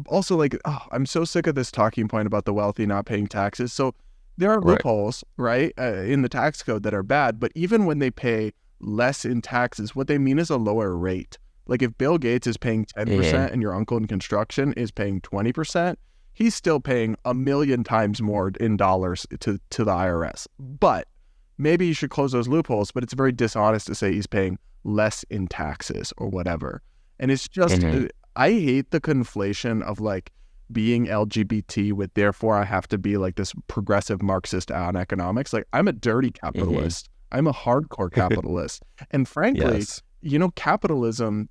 Also, like, I'm so sick of this talking point about the wealthy not paying taxes. So there are loopholes, right, in the tax code that are bad. But even when they pay less in taxes, what they mean is a lower rate. Like if Bill Gates is paying 10% and your uncle in construction is paying 20%, he's still paying 1,000,000 times more in dollars to the IRS. But maybe you should close those loopholes, but it's very dishonest to say he's paying less in taxes or whatever. And it's just, I hate the conflation of like being LGBT with therefore I have to be like this progressive Marxist on economics. Like I'm a dirty capitalist. I'm a hardcore capitalist. And frankly, capitalism,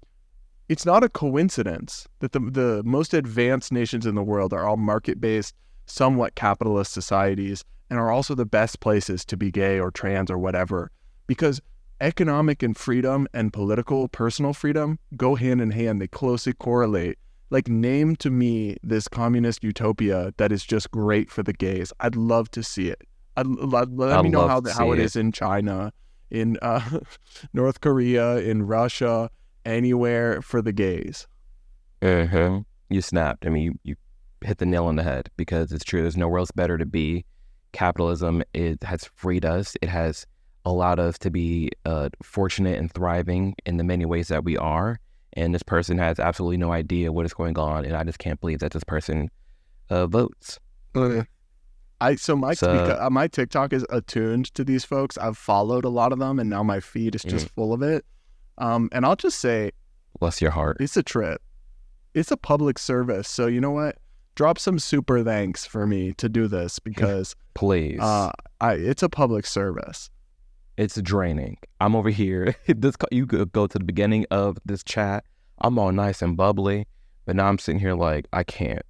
it's not a coincidence that the most advanced nations in the world are all market-based, somewhat capitalist societies and are also the best places to be gay or trans or whatever, because economic and freedom and political personal freedom go hand in hand. They closely correlate. Like name to me this communist utopia that is just great for the gays. I'd love to see it. Let me know how it is in China, in North Korea, in Russia, anywhere for the gays. You snapped. I mean, you hit the nail on the head because it's true. There's nowhere else better to be. Capitalism has freed us. It has allowed us to be fortunate and thriving in the many ways that we are. And this person has absolutely no idea what is going on. And I just can't believe that this person votes. My TikTok is attuned to these folks. I've followed a lot of them and now my feed is just full of it. And I'll just say, bless your heart. It's a trip. It's a public service. So you know what? Drop some super thanks for me to do this because please. It's a public service. It's draining. I'm over here. You could go to the beginning of this chat. I'm all nice and bubbly, but now I'm sitting here like I can't.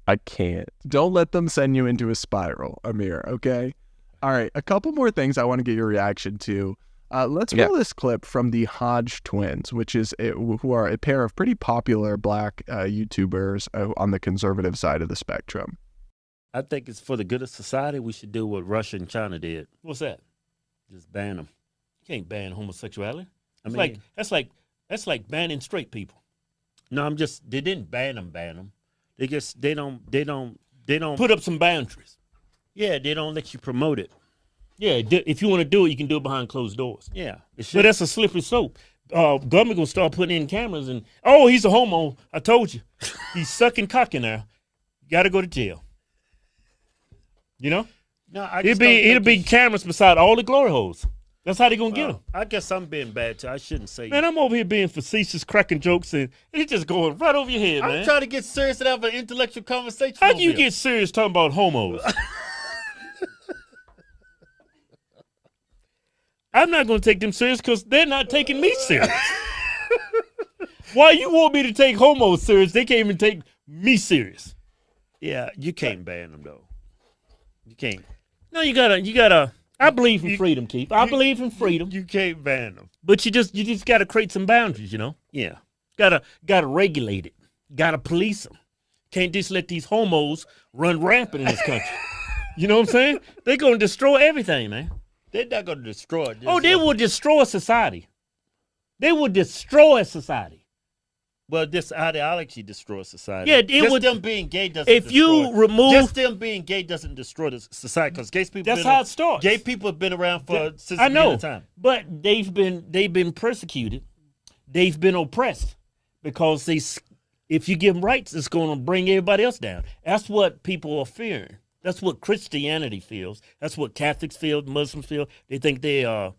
I can't. Don't let them send you into a spiral, Amir. Okay. All right. A couple more things I want to get your reaction to. Let's roll this clip from the Hodgetwins, which is who are a pair of pretty popular black YouTubers on the conservative side of the spectrum. I think it's for the good of society. We should do what Russia and China did. What's that? Just ban them. You can't ban homosexuality. That's like banning straight people. No, they didn't ban them. They don't put up some boundaries. Yeah, they don't let you promote it. Yeah, if you want to do it, you can do it behind closed doors. Yeah. But that's a slippery slope. Government gonna start putting in cameras and, he's a homo. I told you. He's sucking cock in there. You gotta go to jail. You know? No, it'll be cameras beside all the glory holes. That's how they gonna get him. I guess I'm being bad too. I shouldn't say. Man, I'm over here being facetious, cracking jokes, and it's just going right over your head, man. I'm trying to get serious and have an intellectual conversation. How do you get serious talking about homos? I'm not going to take them serious because they're not taking me serious. Why you want me to take homos serious? They can't even take me serious. Yeah, you can't ban them though. You can't. No, you gotta. I believe in freedom, Keith. I believe in freedom. You can't ban them, but you just gotta create some boundaries. You know? Yeah. Gotta regulate it. Gotta police them. Can't just let these homos run rampant in this country. You know what I'm saying? They're going to destroy everything, man. They're not going to destroy it. Oh, they will destroy society. They will destroy society. Well, this ideology destroys society. Yeah, just them being gay doesn't. If you remove, just them being gay doesn't destroy the society because gay people. That's how it starts. Gay people have been around since the beginning of time. But they've been persecuted. They've been oppressed because if you give them rights, it's going to bring everybody else down. That's what people are fearing. That's what Christianity feels. That's what Catholics feel. Muslims feel. They think they are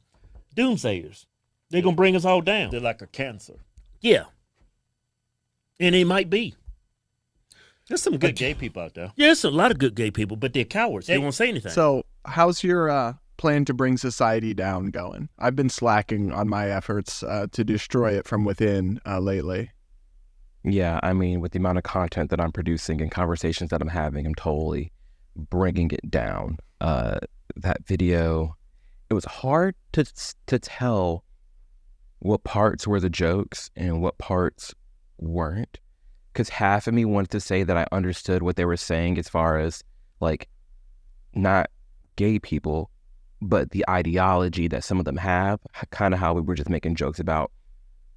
doomsayers. They're going to bring us all down. They're like a cancer. Yeah. And they might be. There's some good gay people out there. Yeah, there's a lot of good gay people, but they're cowards. They won't say anything. So how's your plan to bring society down going? I've been slacking on my efforts to destroy it from within lately. Yeah, I mean, with the amount of content that I'm producing and conversations that I'm having, I'm totally bringing it down. That video, it was hard to tell what parts were the jokes and what parts weren't, because half of me wanted to say that I understood what they were saying as far as like not gay people, but the ideology that some of them have, kind of how we were just making jokes about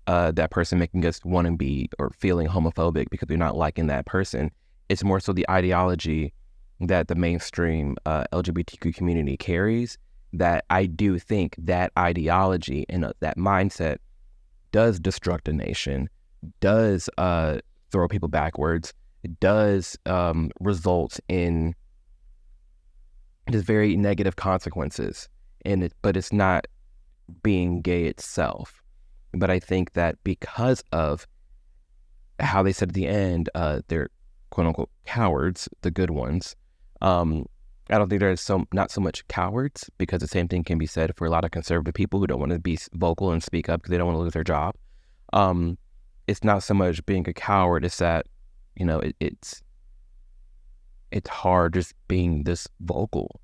that person making us want to be or feeling homophobic because we're not liking that person. It's more so the ideology that the mainstream LGBTQ community carries, that I do think that ideology and that mindset does destruct a nation, does throw people backwards, it does result in just very negative consequences. But it's not being gay itself. But I think that because of how they said at the end, they're quote unquote cowards, the good ones. I don't think there's not so much cowards, because the same thing can be said for a lot of conservative people who don't want to be vocal and speak up because they don't want to lose their job. It's not so much being a coward, it's that, you know, it's hard just being this vocal.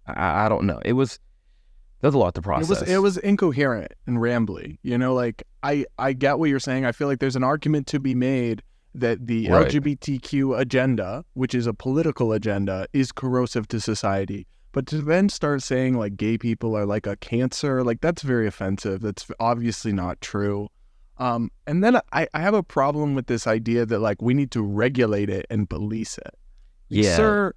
I don't know. There's a lot to process. It was incoherent and rambly. You know, like I get what you're saying. I feel like there's an argument to be made that the Right. LGBTQ agenda, which is a political agenda, is corrosive to society. But to then start saying like gay people are like a cancer, like that's very offensive. That's obviously not true. And then I have a problem with this idea that like we need to regulate it and police it. Like, Yeah. Sir,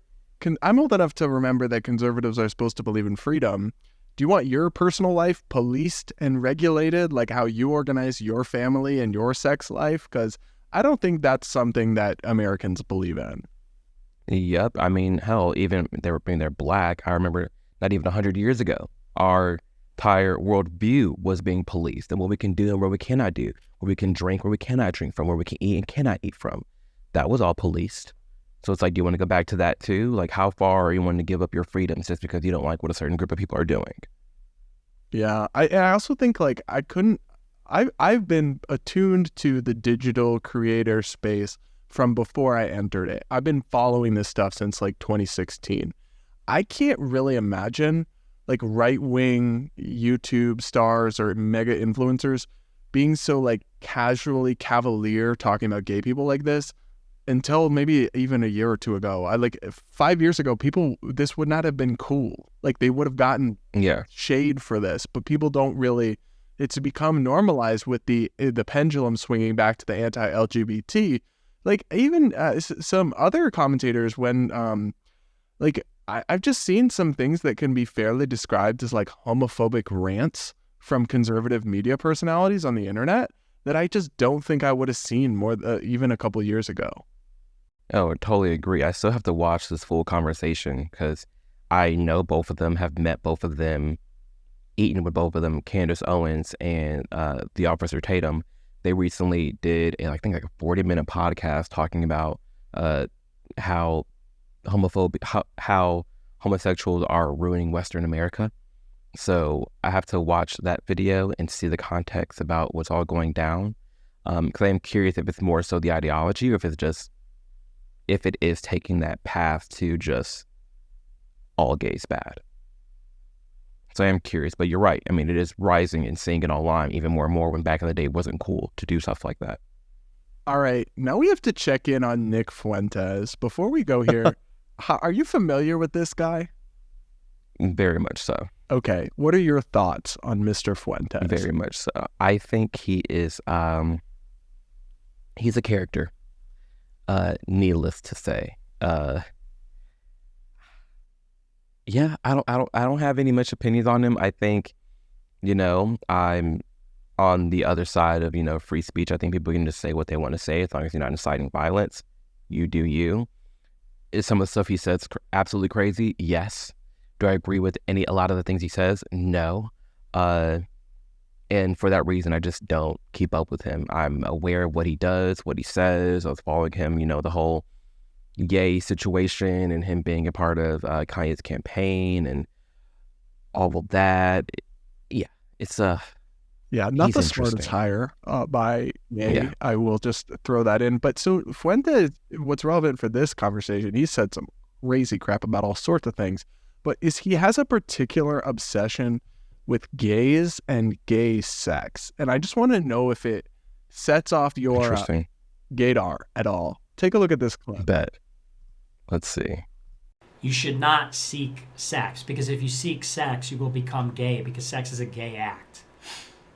I'm old enough to remember that conservatives are supposed to believe in freedom. Do you want your personal life policed and regulated, like how you organize your family and your sex life? Because I don't think that's something that Americans believe in. Yep. I mean, hell, even they're black. I remember not even 100 years ago, our entire worldview was being policed, and what we can do and what we cannot do, where we can drink, where we cannot drink from, where we can eat and cannot eat from. That was all policed. So it's like, do you want to go back to that too? Like, how far are you wanting to give up your freedoms just because you don't like what a certain group of people are doing? Yeah. I also think like I've been attuned to the digital creator space from before I entered it. I've been following this stuff since like 2016. I can't really imagine like right-wing YouTube stars or mega influencers being so like casually cavalier talking about gay people like this until maybe even a year or two ago. 5 years ago, this would not have been cool. Like they would have gotten shade for this, but people don't really. It's become normalized with the pendulum swinging back to the anti-LGBT. Like even some other commentators, when I've just seen some things that can be fairly described as like homophobic rants from conservative media personalities on the internet that I just don't think I would have seen more even a couple years ago. Oh, I totally agree. I still have to watch this full conversation because I know both of them, have met both of them, eaten with both of them, Candace Owens and the Officer Tatum. They recently did, I think, like a 40-minute podcast talking about how homosexuals are ruining Western America. So I have to watch that video and see the context about what's all going down. Because I'm curious if it's more so the ideology or if it is taking that path to just all gays bad. So I am curious, but you're right. I mean, it is rising and seeing it online even more and more, when back in the day it wasn't cool to do stuff like that. All right, now we have to check in on Nick Fuentes. Before we go here, Are you familiar with this guy? Very much so. Okay. What are your thoughts on Mr. Fuentes? Very much so. I think he is he's a character. Needless to say. Yeah, I don't have any much opinions on him. I think, I'm on the other side of, free speech. I think people can just say what they want to say as long as you're not inciting violence. You do you. Is some of the stuff he says absolutely crazy? Yes. Do I agree with a lot of the things he says? No. And for that reason, I just don't keep up with him. I'm aware of what he does, what he says. I was following him, the whole gay situation and him being a part of Kanye's campaign and all of that. Yeah, it's not the smartest hire by Ye. Yeah. I will just throw that in. But so Fuentes, what's relevant for this conversation, he said some crazy crap about all sorts of things, but he has a particular obsession with gays and gay sex. And I just want to know if it sets off your gaydar at all. Take a look at this clip. Bet. Let's see. You should not seek sex, because if you seek sex, you will become gay, because sex is a gay act.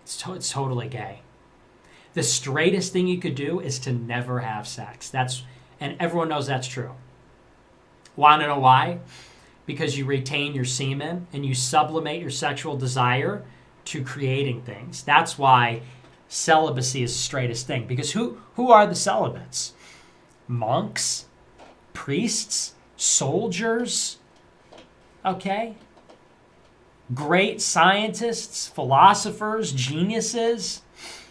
It's totally gay. The straightest thing you could do is to never have sex. And everyone knows that's true. Want to know why? Because you retain your semen and you sublimate your sexual desire to creating things. That's why celibacy is the straightest thing. Because who are the celibates? Monks? Priests? Soldiers? Okay? Great scientists, philosophers, geniuses.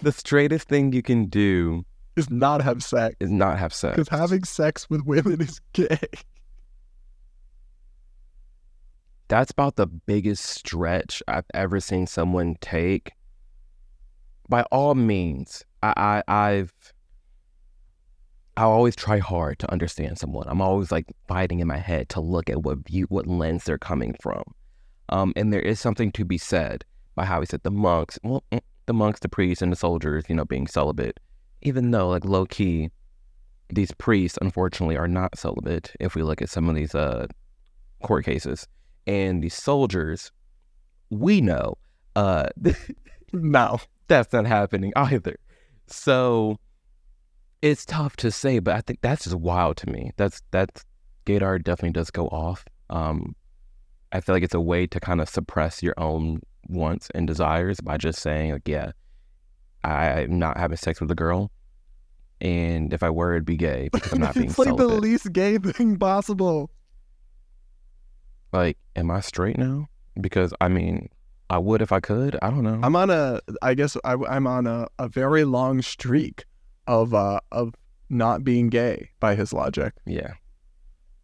The straightest thing you can do is not have sex. Because having sex with women is gay. That's about the biggest stretch I've ever seen someone take. By all means, I always try hard to understand someone. I'm always like fighting in my head to look at what lens they're coming from. And there is something to be said by how he said the monks, the priests and the soldiers, being celibate, even though like low key, these priests unfortunately are not celibate. If we look at some of these court cases, and these soldiers, we know, no, that's not happening either. So it's tough to say, but I think that's just wild to me. That's gaydar definitely does go off. I feel like it's a way to kind of suppress your own wants and desires by just saying, like, yeah, I'm not having sex with a girl, and if I were, it'd be gay because I'm not being celibate. It's like the least gay thing possible. Like, am I straight now? Because I mean, I would if I could. I don't know. I'm on a very long streak of not being gay by his logic. Yeah,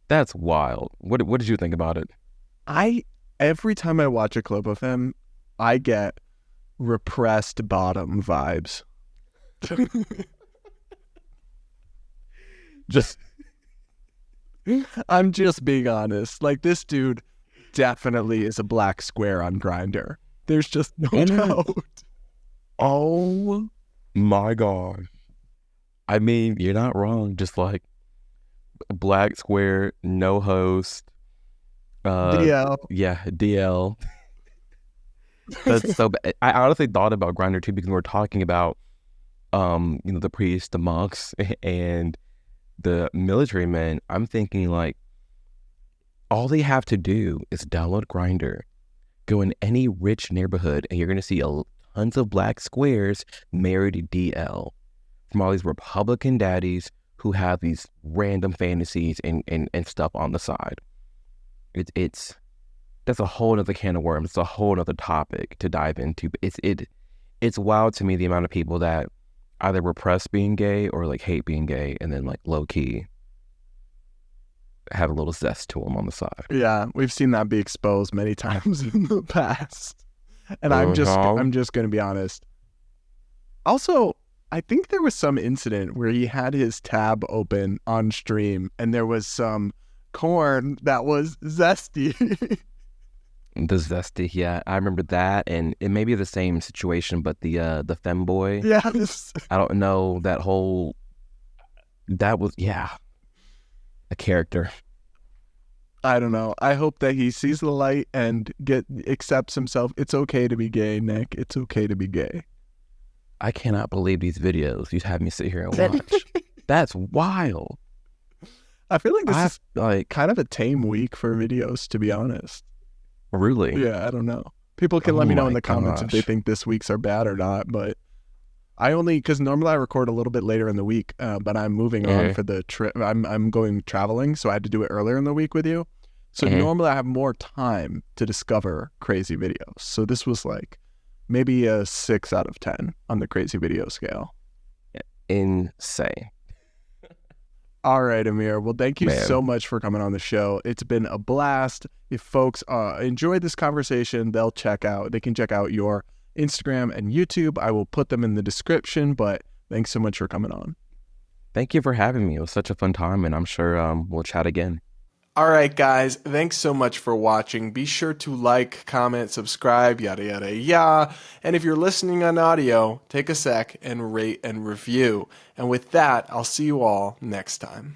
that's wild. What did you think about it? Every time I watch a clip of him, I get repressed bottom vibes. I'm just being honest. Like, this dude definitely is a black square on Grindr. There's just no doubt. Oh my God. I mean, you're not wrong. Just like black square, no host. DL. Yeah, DL. That's so bad. I honestly thought about Grindr too, because we're talking about the priests, the monks, and the military men. I'm thinking like all they have to do is download Grindr, go in any rich neighborhood, and you're going to see tons of black squares married to DL from all these Republican daddies who have these random fantasies and stuff on the side. That's a whole other can of worms. It's a whole other topic to dive into. It's wild to me the amount of people that either repress being gay or like hate being gay, and then like low key have a little zest to them on the side. Yeah, we've seen that be exposed many times in the past. And I'm just going to be honest. Also, I think there was some incident where he had his tab open on stream and there was some corn that was zesty. The zesty, yeah, I remember that, and it may be the same situation, but the femboy, yes, I don't know that was a character. I don't know. I hope that he sees the light and accepts himself. It's okay to be gay, Nick. It's okay to be gay. I cannot believe these videos you have me sit here and watch. That's wild. I feel like this is like kind of a tame week for videos, to be honest. Really? Yeah, I don't know. People can let me know in the comments if they think this week's are bad or not, but because normally I record a little bit later in the week, but I'm moving on for the trip. I'm going traveling, so I had to do it earlier in the week with you. So normally I have more time to discover crazy videos. So this was like maybe a 6 out of 10 on the crazy video scale. Insane. All right, Amir. Well, thank you so much for coming on the show. It's been a blast. If folks enjoyed this conversation, they can check out your Instagram and YouTube. I will put them in the description, but thanks so much for coming on. Thank you for having me. It was such a fun time, and I'm sure we'll chat again. All right, guys, thanks so much for watching. Be sure to like, comment, subscribe, yada, yada, yada. And if you're listening on audio, take a sec and rate and review. And with that, I'll see you all next time.